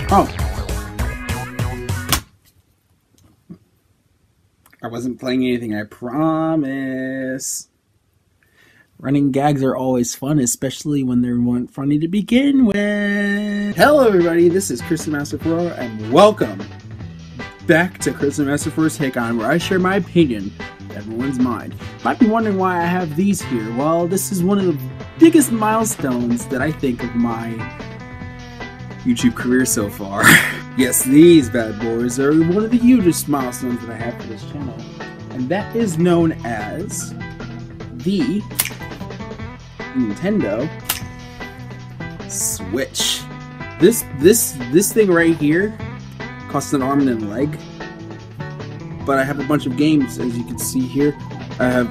Oh. I wasn't playing anything, I promise. Running gags are always fun, especially when they're funny to begin with. Hello everybody, this is Kristomaster4's and welcome back to Kristomaster4's Take On, where I share my opinion with everyone's mind. Might be wondering why I have these here. Well, this is one of the biggest milestones that I think of my YouTube career so far. Yes, these bad boys are one of the hugest milestones that I have for this channel, and that is known as the Nintendo Switch. This thing right here costs an arm and a leg, but I have a bunch of games, as you can see here. I have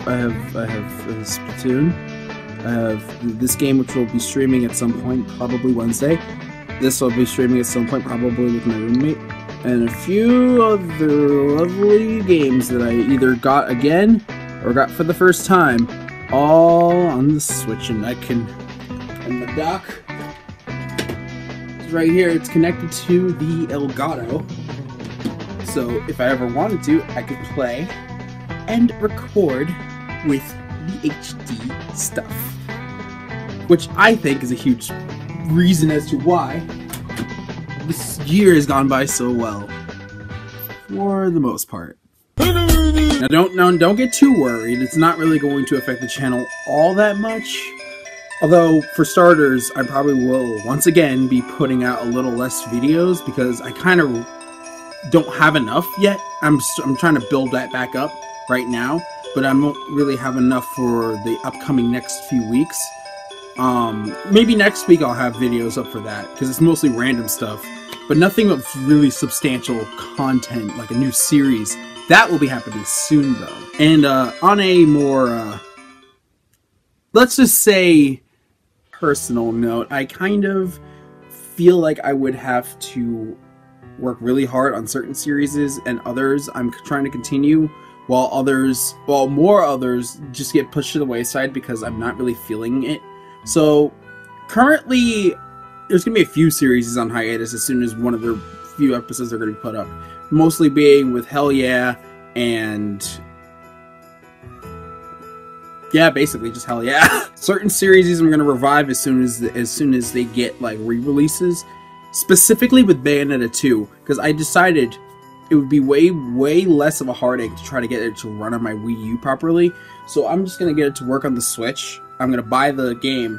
Splatoon. I have this game, which will be streaming at some point, probably Wednesday. This will be streaming at some point, probably with my roommate, and a few other lovely games that I either got again or got for the first time, all on the Switch. And the dock is right here. It's connected to the Elgato, so if I ever wanted to, I could play and record with the HD stuff, which I think is a huge reason as to why this year has gone by so well, for the most part. Now don't get too worried. It's not really going to affect the channel all that much. Although, for starters, I probably will once again be putting out a little less videos because I kind of don't have enough yet. I'm trying to build that back up right now, but I won't really have enough for the upcoming next few weeks. Maybe next week I'll have videos up for that, because it's mostly random stuff, but nothing of really substantial content, like a new series. That will be happening soon, though. And, on a more, let's just say, personal note, I kind of feel like I would have to work really hard on certain series, and others I'm trying to continue, while more others just get pushed to the wayside because I'm not really feeling it. So, currently, there's going to be a few series on hiatus as soon as one of the few episodes are going to be put up. Mostly being with Hell Yeah, and yeah, basically just Hell Yeah. Certain series I'm going to revive as soon as they get, like, re-releases. Specifically with Bayonetta 2, because I decided it would be way less of a heartache to try to get it to run on my Wii U properly. So I'm just going to get it to work on the Switch. I'm going to buy the game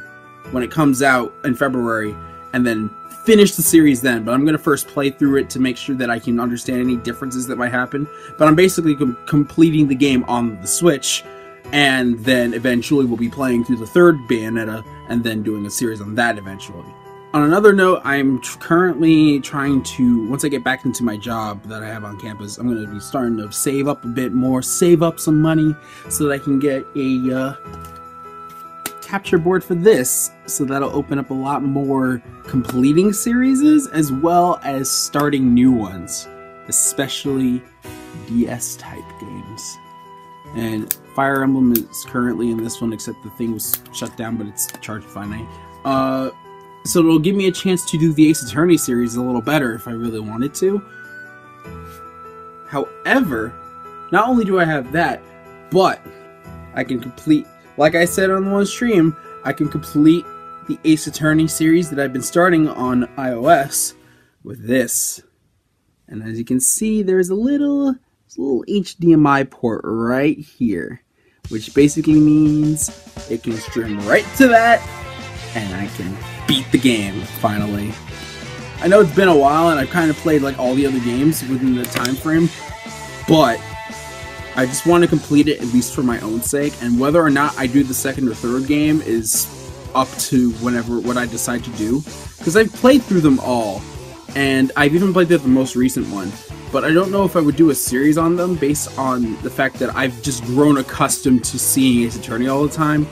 when it comes out in February, and then finish the series then. But I'm going to first play through it to make sure that I can understand any differences that might happen. But I'm basically completing the game on the Switch, and then eventually we'll be playing through the third Bayonetta, and then doing a series on that eventually. On another note, I'm currently trying to, once I get back into my job that I have on campus, I'm going to be starting to save up a bit more, save up some money, so that I can get a capture board for this, so that'll open up a lot more completing series as well as starting new ones, especially DS type games. And Fire Emblem is currently in this one, except the thing was shut down, but it's charged finite. So it'll give me a chance to do the Ace Attorney series a little better if I really wanted to. However, not only do I have that, but I can complete, like I said on one stream, I can complete the Ace Attorney series that I've been starting on iOS with this. And as you can see, there's a little HDMI port right here, which basically means it can stream right to that, and I can beat the game, finally. I know it's been a while, and I've kind of played like all the other games within the time frame, but I just want to complete it, at least for my own sake, and whether or not I do the second or third game is up to what I decide to do, because I've played through them all, and I've even played through the most recent one, but I don't know if I would do a series on them based on the fact that I've just grown accustomed to seeing Ace Attorney all the time,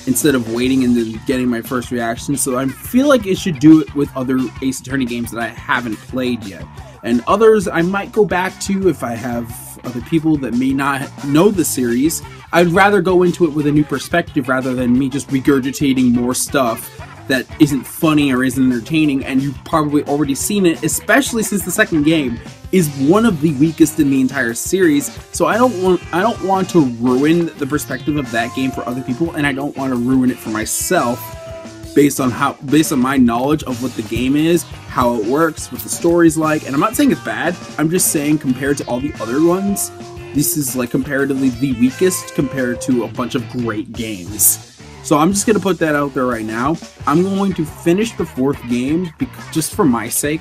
instead of waiting and then getting my first reaction. So I feel like it should do it with other Ace Attorney games that I haven't played yet. And others I might go back to if I have other people that may not know the series. I'd rather go into it with a new perspective rather than me just regurgitating more stuff that isn't funny or isn't entertaining, and you've probably already seen it, especially since the second game is one of the weakest in the entire series. So I don't want to ruin the perspective of that game for other people, and I don't want to ruin it for myself based on my knowledge of what the game is, how it works, what the story's like. And I'm not saying it's bad, I'm just saying compared to all the other ones, this is like comparatively the weakest compared to a bunch of great games. So I'm just going to put that out there right now. I'm going to finish the 4th game just for my sake.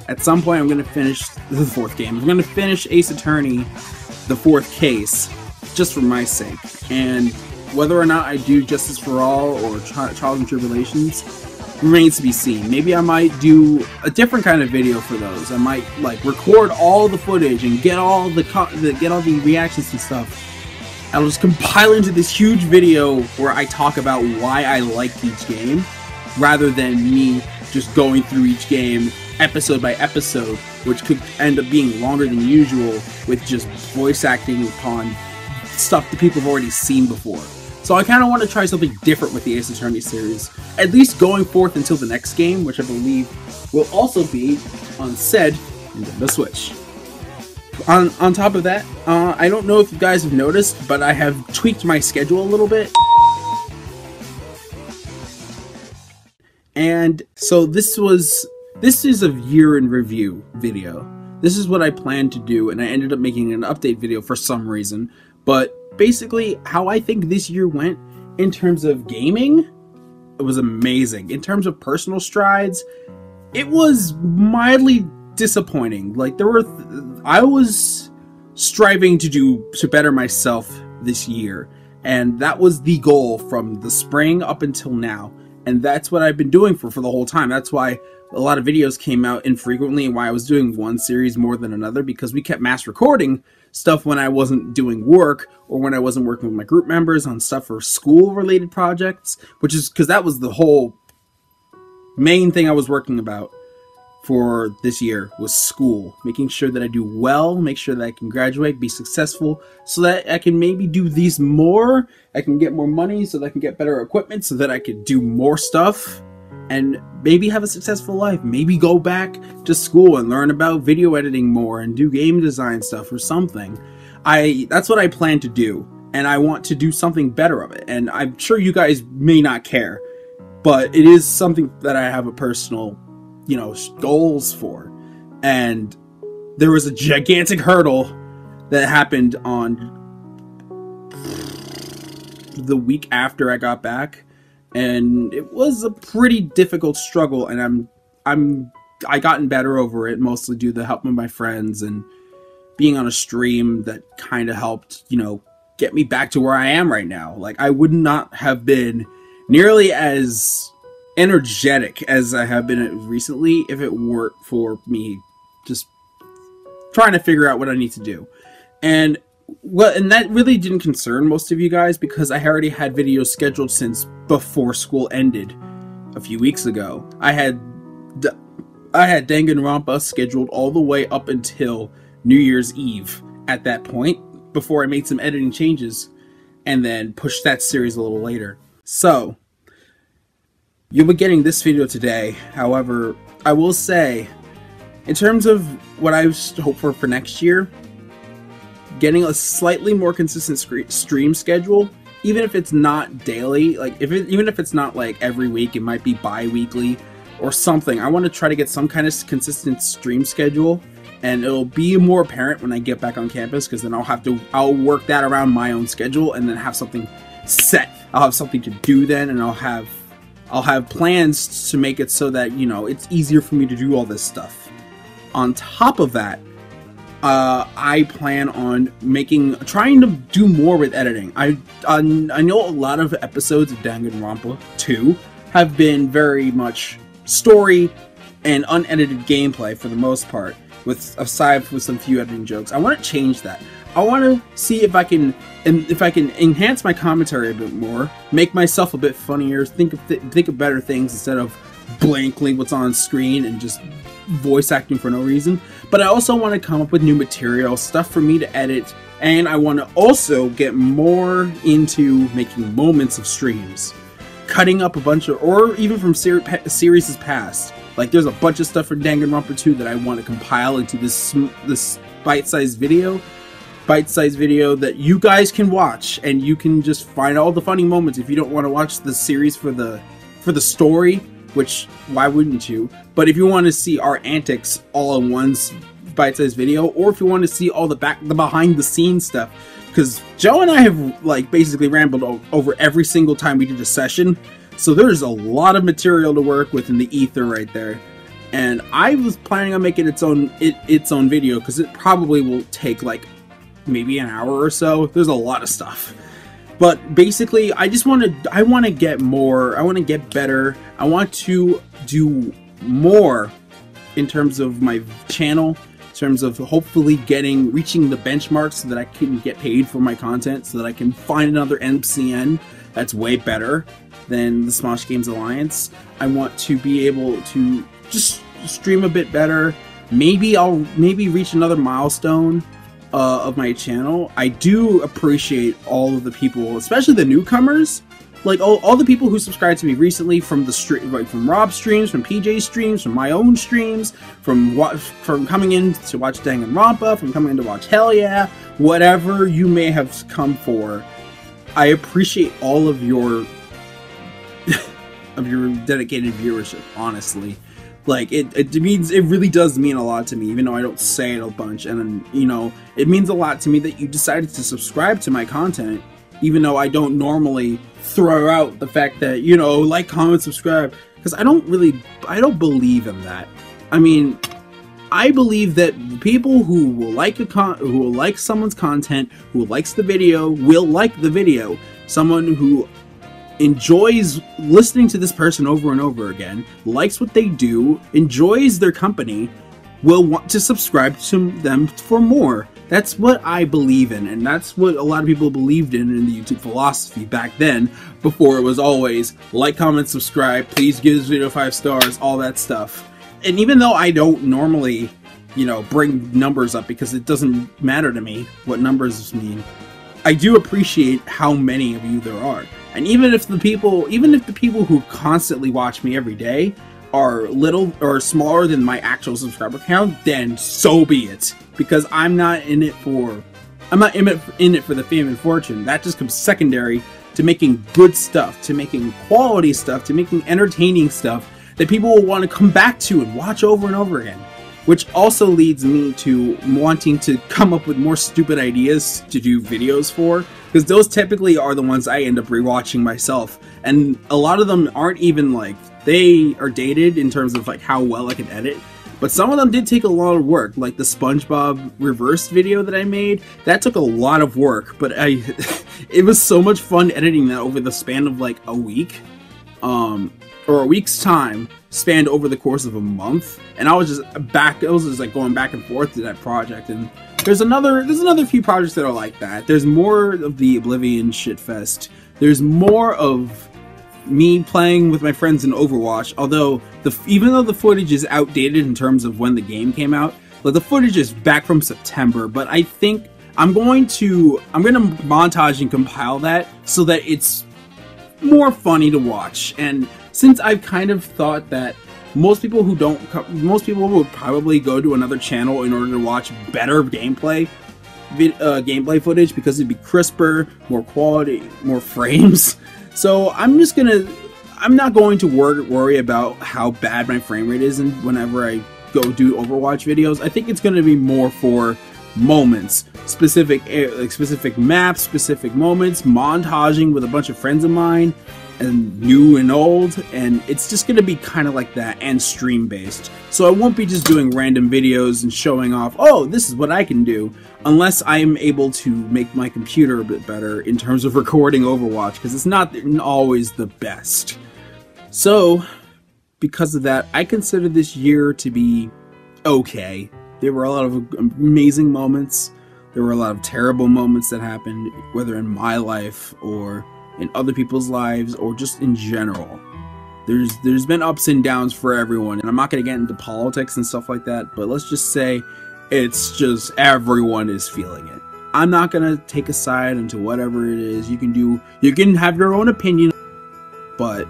At some point I'm going to finish the 4th game. I'm going to finish Ace Attorney, the 4th case, just for my sake. And whether or not I do Justice for All or Trials and Tribulations remains to be seen. Maybe I might do a different kind of video for those. I might like record all the footage and get all the reactions and stuff. I'll just compile into this huge video where I talk about why I liked each game, rather than me just going through each game episode by episode, which could end up being longer than usual with just voice acting upon stuff that people have already seen before. So I kind of want to try something different with the Ace Attorney series, at least going forth until the next game, which I believe will also be on said Nintendo Switch. On top of that, I don't know if you guys have noticed, but I have tweaked my schedule a little bit. And so this is a year in review video. This is what I planned to do, and I ended up making an update video for some reason. But basically, how I think this year went in terms of gaming, it was amazing. In terms of personal strides, it was mildly disappointing. Like I was striving to better myself this year, and that was the goal from the spring up until now. And that's what I've been doing for the whole time. That's why a lot of videos came out infrequently, and why I was doing one series more than another, because we kept mass recording stuff when I wasn't doing work, or when I wasn't working with my group members on stuff for school-related projects, which is because that was the whole main thing I was working about for this year, was school. Making sure that I do well, make sure that I can graduate, be successful, so that I can maybe do these more, I can get more money, so that I can get better equipment, so that I could do more stuff, and maybe have a successful life. Maybe go back to school and learn about video editing more and do game design stuff or something. That's what I plan to do, and I want to do something better of it. And I'm sure you guys may not care, but it is something that I have a personal, goals for. And there was a gigantic hurdle that happened on the week after I got back. And it was a pretty difficult struggle, and I gotten better over it, mostly due to the help of my friends and being on a stream that kind of helped, get me back to where I am right now. Like, I would not have been nearly as energetic as I have been recently if it weren't for me just trying to figure out what I need to do. And that really didn't concern most of you guys, because I already had videos scheduled since before school ended a few weeks ago. I had Danganronpa scheduled all the way up until New Year's Eve at that point, before I made some editing changes and then pushed that series a little later. So you'll be getting this video today. However, I will say, in terms of what I hope for next year, getting a slightly more consistent stream schedule, even if it's not daily, like even if it's not like every week, it might be bi-weekly or something. I want to try to get some kind of consistent stream schedule, and it'll be more apparent when I get back on campus, because then I'll work that around my own schedule, and then have something set. I'll have something to do then, and I'll have plans to make it so that, it's easier for me to do all this stuff. On top of that, I plan on trying to do more with editing. I know a lot of episodes of Danganronpa 2 have been very much story and unedited gameplay for the most part, aside from some few editing jokes. I want to change that. I want to see if I can enhance my commentary a bit more, make myself a bit funnier, think of better things instead of blankly what's on screen and just voice acting for no reason. But I also want to come up with new material, stuff for me to edit, and I want to also get more into making moments of streams. cutting up a bunch of, or even from series past. Like, there's a bunch of stuff for Danganronpa 2 that I want to compile into this bite-sized video that you guys can watch, and you can just find all the funny moments if you don't want to watch the series for the story, which why wouldn't you? But if you want to see our antics all in one bite-sized video, or if you want to see all the behind the scenes stuff, because Joe and I have like basically rambled over every single time we did a session, so there's a lot of material to work with in the ether right there. And I was planning on making its own video, because it probably will take like maybe an hour or so. There's a lot of stuff. But basically, I want to get more, I want to get better, I want to do more in terms of my channel, in terms of hopefully reaching the benchmarks so that I can get paid for my content, so that I can find another MCN that's way better than the Smosh Games Alliance. I want to be able to just stream a bit better. Maybe I'll reach another milestone of my channel. I do appreciate all of the people, especially the newcomers, like all the people who subscribed to me recently from the stream, like from Rob's streams, from PJ's streams, from my own streams, from coming in to watch Danganronpa, from coming in to watch Hell Yeah, whatever you may have come for. I appreciate all of your dedicated viewership, honestly. Like, it really does mean a lot to me, even though I don't say it a bunch. And, you know, it means a lot to me that you decided to subscribe to my content, even though I don't normally throw out the fact that, you know, like, comment, subscribe, because I don't believe in that. I mean, I believe that people who will like someone's content, who likes the video, will like the video. Someone who enjoys listening to this person over and over again, likes what they do, enjoys their company, will want to subscribe to them for more. That's what I believe in, and that's what a lot of people believed in the YouTube philosophy back then, before it was always like, comment, subscribe, please give this video 5 stars, all that stuff. And even though I don't normally, you know, bring numbers up because it doesn't matter to me what numbers mean, I do appreciate how many of you there are. And even if the people who constantly watch me every day are little or smaller than my actual subscriber count, then so be it. Because I'm not in it for the fame and fortune. That just comes secondary to making good stuff, to making quality stuff, to making entertaining stuff that people will want to come back to and watch over and over again. Which also leads me to wanting to come up with more stupid ideas to do videos for, because those typically are the ones I end up rewatching myself, and a lot of them aren't even like, they are dated in terms of like how well I can edit, but some of them did take a lot of work, like the SpongeBob reverse video that I made. That took a lot of work, but it was so much fun editing that over the span of like a week, or a week's time, spanned over the course of a month, and I was just like going back and forth to that project. And there's another few projects that are like that. There's more of the Oblivion shitfest. There's more of me playing with my friends in Overwatch. Although even though the footage is outdated in terms of when the game came out, like the footage is back from September. But I think I'm going to montage and compile that so that it's more funny to watch. And since I've kind of thought that most people would probably go to another channel in order to watch better gameplay footage, because it'd be crisper, more quality, more frames. So I'm not going to worry about how bad my frame rate is, and whenever I go do Overwatch videos, I think it's going to be more for moments, specific maps, specific moments, montaging with a bunch of friends of mine, and new and old, and it's just going to be kind of like that, and stream based. So I won't be just doing random videos and showing off, oh, this is what I can do, unless I am able to make my computer a bit better in terms of recording Overwatch, because it's not always the best. So because of that, I consider this year to be okay. There were a lot of amazing moments, there were a lot of terrible moments that happened, whether in my life or in other people's lives, or just in general. There's been ups and downs for everyone, and I'm not going to get into politics and stuff like that, but let's just say it's just everyone is feeling it. I'm not going to take a side into whatever it is. You can have your own opinion. but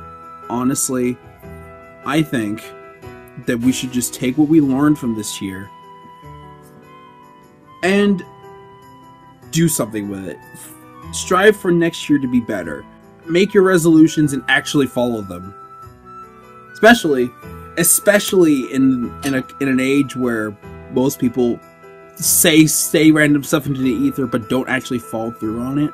honestly, I think that we should just take what we learned from this year and do something with it. Strive for next year to be better. Make your resolutions and actually follow them. Especially in an age where most people say random stuff into the ether but don't actually follow through on it.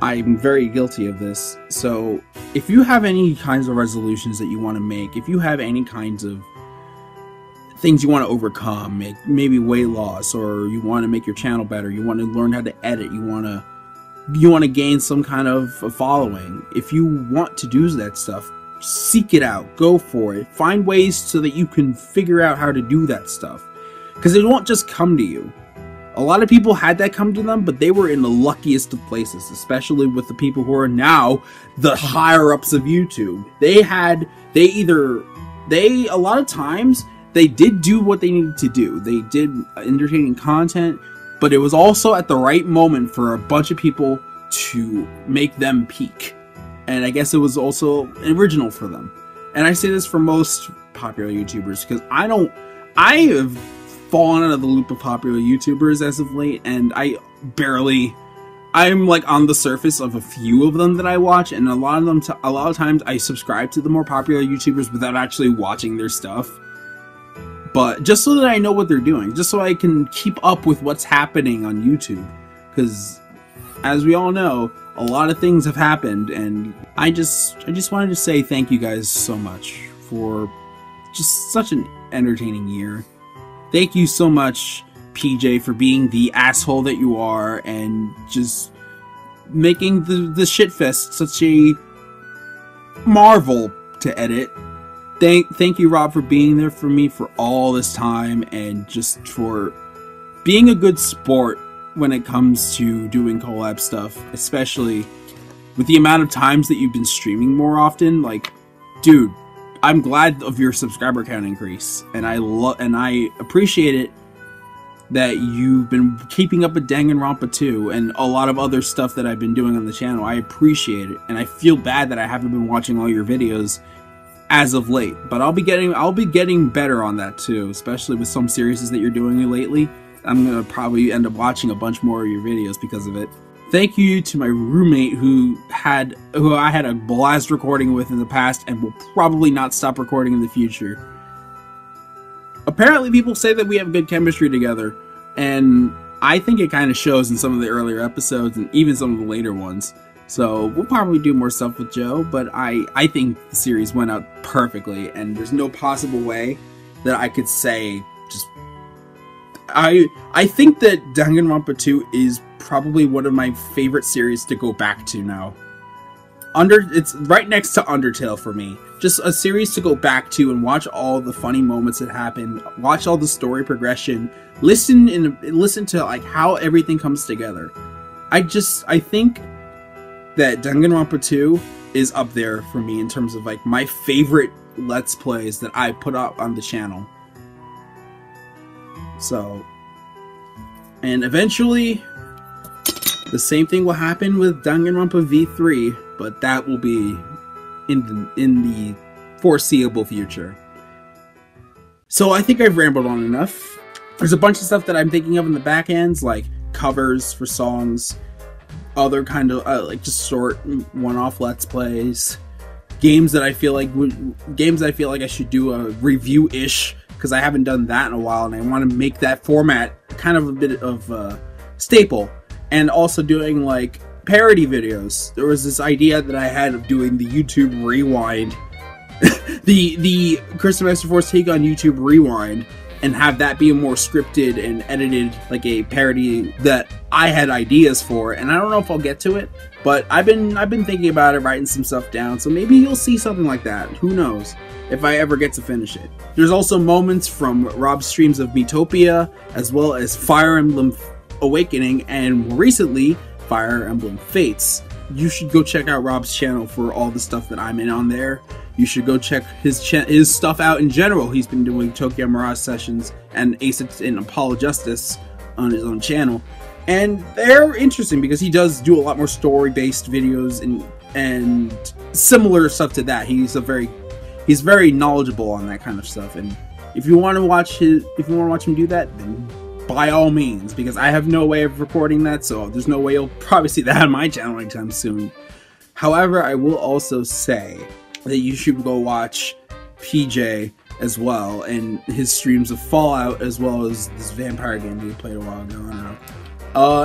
I'm very guilty of this. So if you have any kinds of resolutions that you want to make, if you have any kinds of things you want to overcome, maybe weight loss, or you want to make your channel better, you want to learn how to edit, you want to gain some kind of a following. If you want to do that stuff, seek it out, go for it, find ways so that you can figure out how to do that stuff, because it won't just come to you. A lot of people had that come to them, but they were in the luckiest of places, especially with the people who are now the higher ups of YouTube. A lot of times they did do what they needed to do. They did entertaining content, but it was also at the right moment for a bunch of people to make them peak. And I guess it was also original for them. And I say this for most popular YouTubers, because I have fallen out of the loop of popular YouTubers as of late, and I'm like on the surface of a few of them that I watch, and a lot of times I subscribe to the more popular YouTubers without actually watching their stuff. But just so that I know what they're doing, just so I can keep up with what's happening on YouTube. Because, as we all know, a lot of things have happened, and I just wanted to say thank you guys so much for just such an entertaining year. Thank you so much, PJ, for being the asshole that you are, and just making the shitfest such a marvel to edit. Thank you, Rob, for being there for me for all this time, and just for being a good sport when it comes to doing collab stuff, especially with the amount of times that you've been streaming more often. Like, dude, I'm glad of your subscriber count increase, and I appreciate it that you've been keeping up with Danganronpa 2 and a lot of other stuff that I've been doing on the channel. I appreciate it, and I feel bad that I haven't been watching all your videos as of late, but I'll be getting better on that too, especially with some series that you're doing lately. I'm gonna probably end up watching a bunch more of your videos because of it. Thank you to my roommate who I had a blast recording with in the past and will probably not stop recording in the future. Apparently people say that we have good chemistry together, and I think it kind of shows in some of the earlier episodes and even some of the later ones. So we'll probably do more stuff with Joe, but I think the series went out perfectly, and there's no possible way that I could say just... I think that Danganronpa 2 is probably one of my favorite series to go back to now. It's right next to Undertale for me. Just a series to go back to and watch all the funny moments that happen, watch all the story progression, listen to like how everything comes together. I think that Danganronpa 2 is up there for me in terms of like my favorite Let's Plays that I put up on the channel. So, and eventually the same thing will happen with Danganronpa V3, but that will be in the foreseeable future. So I think I've rambled on enough. There's a bunch of stuff that I'm thinking of in the back ends, like covers for songs, other kind of like just short one-off Let's Plays, games that I feel like I should do a review-ish, because I haven't done that in a while, and I want to make that format kind of a bit of a staple. And also doing like parody videos. There was this idea that I had of doing the YouTube Rewind, the Kristomaster4's take on YouTube Rewind, and have that be a more scripted and edited, like a parody that I had ideas for. And I don't know if I'll get to it, but I've been thinking about it, writing some stuff down. So maybe you'll see something like that. Who knows? If I ever get to finish it. There's also moments from Rob's streams of Miitopia, as well as Fire Emblem Awakening, and more recently, Fire Emblem Fates. You should go check out Rob's channel for all the stuff that I'm in on there. You should go check his stuff out in general. He's been doing Tokyo Mirage sessions and Ace and Apollo Justice on his own channel. And they're interesting because he does do a lot more story-based videos, and and similar stuff to that. He's very knowledgeable on that kind of stuff. And if you want to watch him do that, then by all means, because I have no way of recording that, so there's no way you'll probably see that on my channel anytime soon. However, I will also say that you should go watch PJ as well, and his streams of Fallout, as well as this vampire game he played a while ago. I don't know.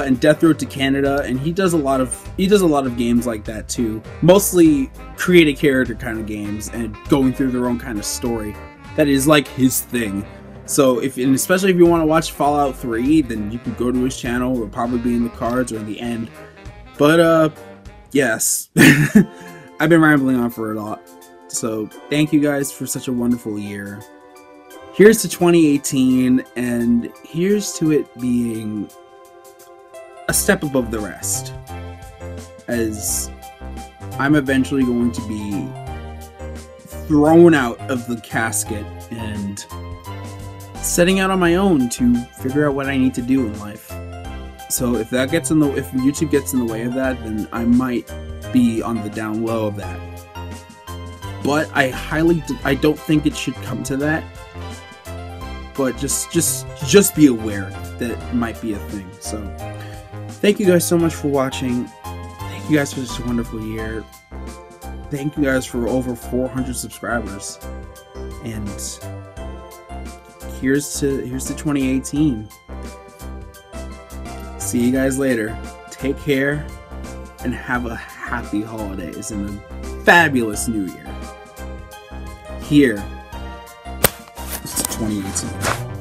And Death Road to Canada, and he does a lot of games like that too. Mostly create a character kind of games and going through their own kind of story. That is like his thing. So and especially if you want to watch Fallout 3, then you can go to his channel. It'll probably be in the cards or in the end. But yes, I've been rambling on for a lot. So thank you guys for such a wonderful year. Here's to 2018, and here's to it being a step above the rest, as I'm eventually going to be thrown out of the casket and setting out on my own to figure out what I need to do in life. So if YouTube gets in the way of that, then I might be on the down low of that. But I don't think it should come to that. But just be aware that it might be a thing. So thank you guys so much for watching. Thank you guys for this wonderful year. Thank you guys for over 400 subscribers. And here's to 2018. See you guys later. Take care and have a happy holidays and a fabulous new year. Here to 2018.